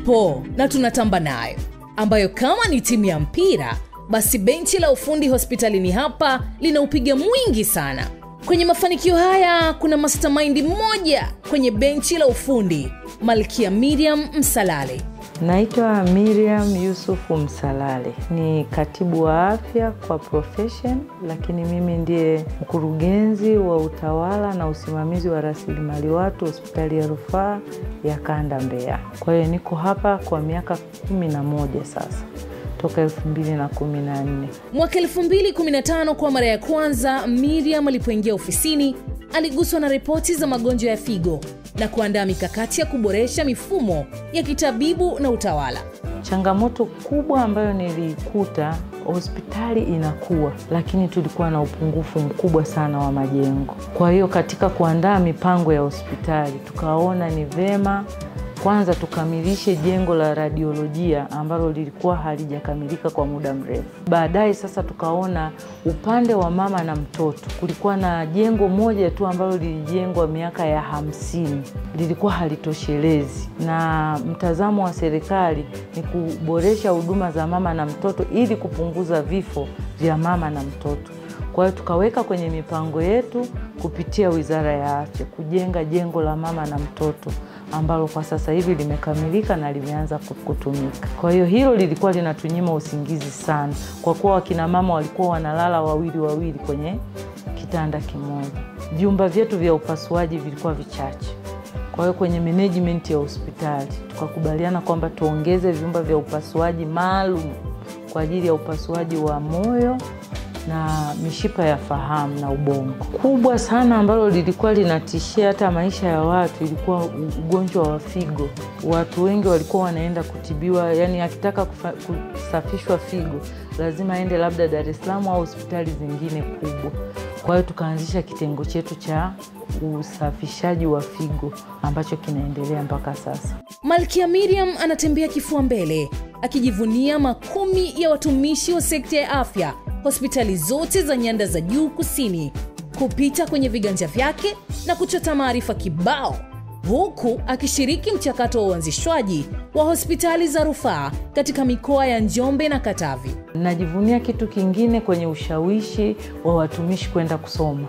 ipo na tunatamba nayo, ambayo kama ni timu ya mpira, basi benchi la ufundi hospitalini hapa linaupiga mwingi sana. Kwenye mafanikio haya kuna mastermind mmoja kwenye benchi la ufundi, Malkia Miriam Msalale. Naitwa Miriam Yusufu Msalale, ni katibu wa afya kwa profession, lakini mimi ndiye mkurugenzi wa utawala na usimamizi wa rasilimali watu hospitali ya rufaa ya Kanda Mbeya. Kwa hiyo niko hapa kwa miaka 11 sasa, toka 2014. Mwaka 2015 kwa mara ya kwanza Miriam alipoingia ofisini, aliguswa na ripoti za magonjwa ya figo na kuandaa mikakati ya kuboresha mifumo ya kitabibu na utawala. Changamoto kubwa ambayo nilikuta, hospitali inakuwa, lakini tulikuwa na upungufu mkubwa sana wa majengo. Kwa hiyo katika kuandaa mipango ya hospitali, tukaona ni vema kwanza tukamilishe jengo la radiolojia ambalo lilikuwa halijakamilika kwa muda mrefu. Baadaye sasa tukaona upande wa mama na mtoto, kulikuwa na jengo moja tu ambalo lilijengwa miaka ya 50, lilikuwa halitoshelezi, na mtazamo wa serikali ni kuboresha huduma za mama na mtoto ili kupunguza vifo vya mama na mtoto. Kwa hiyo tukaweka kwenye mipango yetu kupitia Wizara ya Afya kujenga jengo la mama na mtoto ambalo kwa sasa hivi limekamilika na limeanza kutumika. Kwa hiyo hilo lilikuwa linatunyima usingizi sana, kwa kuwa wakina mama walikuwa wanalala wawili kwenye kitanda kimoja. Vyumba vyetu vya upasuaji vilikuwa vichache. Kwa hiyo kwenye management ya hospitali tukakubaliana kwamba tuongeze vyumba vya upasuaji maalum kwa ajili ya upasuaji wa moyo na mishipa ya fahamu na ubongo. Kubwa sana ambalo lilikuwa linatishia hata maisha ya watu ilikuwa ugonjwa wa figo. Watu wengi walikuwa wanaenda kutibiwa, yani akitaka kusafishwa figo lazima aende labda Dar es Salaam au hospitali zingine kubwa. Kwa hiyo tukaanzisha kitengo chetu cha usafishaji wa figo ambacho kinaendelea mpaka sasa. Malkia Miriam anatembea kifua mbele akijivunia makumi ya watumishi wa sekta ya afya hospitali zote za nyanda za juu kusini, kupita kwenye viganja vyake na kuchota maarifa kibao, huku akishiriki mchakato wa uanzishwaji wa hospitali za rufaa katika mikoa ya Njombe na Katavi. Najivunia kitu kingine kwenye ushawishi wa watumishi kwenda kusoma,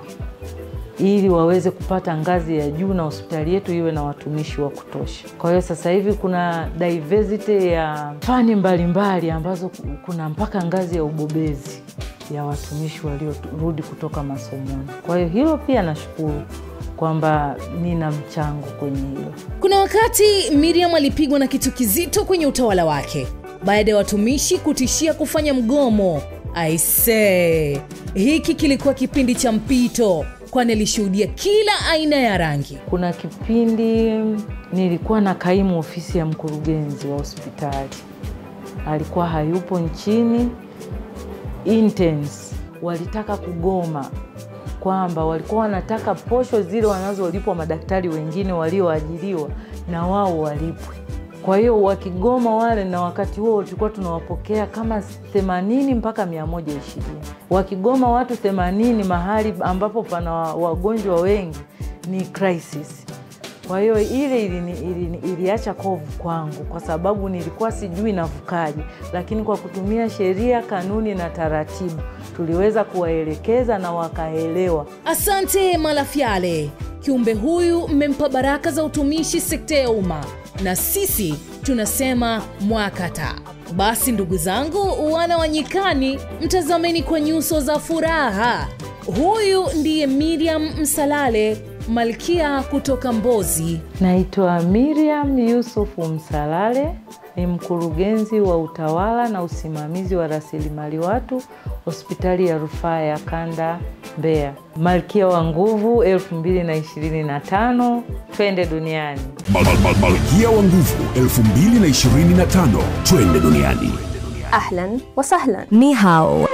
ili waweze kupata ngazi ya juu na hospitali yetu iwe na watumishi wa kutosha. Kwa hiyo sasa hivi kuna diversity ya fani mbalimbali ambazo kuna mpaka ngazi ya ubobezi ya watumishi waliorudi kutoka masomoni. Kwa hiyo hilo pia nashukuru kwamba nina mchango kwenye hilo. Kuna wakati Miriam alipigwa na kitu kizito kwenye utawala wake baada ya watumishi kutishia kufanya mgomo. Hiki kilikuwa kipindi cha mpito, kwani alishuhudia kila aina ya rangi. Kuna kipindi nilikuwa na kaimu ofisi ya mkurugenzi wa hospitali, alikuwa hayupo nchini. Interns walitaka kugoma, kwamba walikuwa wanataka posho zile wanazolipwa madaktari wengine walioajiriwa na wao walipwe. Kwa hiyo wakigoma wale, na wakati huo tulikuwa tunawapokea kama 80 mpaka 120. Wakigoma watu 80 mahali ambapo pana wagonjwa wengi ni crisis. Kwa hiyo ile iliacha kovu kwangu, kwa sababu nilikuwa sijui navukaje, lakini kwa kutumia sheria, kanuni na taratibu tuliweza kuwaelekeza na wakaelewa. Asante Malafyale. Kiumbe huyu mmempa baraka za utumishi sekta ya umma, na sisi tunasema mwakata. Basi ndugu zangu wana wa Nyikani, mtazameni kwa nyuso za furaha. Huyu ndiye Miriam Msalale, malkia kutoka Mbozi. Naitwa Miriam Yusufu Msalale, ni mkurugenzi wa utawala na usimamizi wa rasilimali watu hospitali ya rufaa ya Kanda Mbeya. Malkia wa nguvu 2025, twende duniani. Malkia wa nguvu 2025, twende duniani. Ahlan wa sahlan. Ni hao.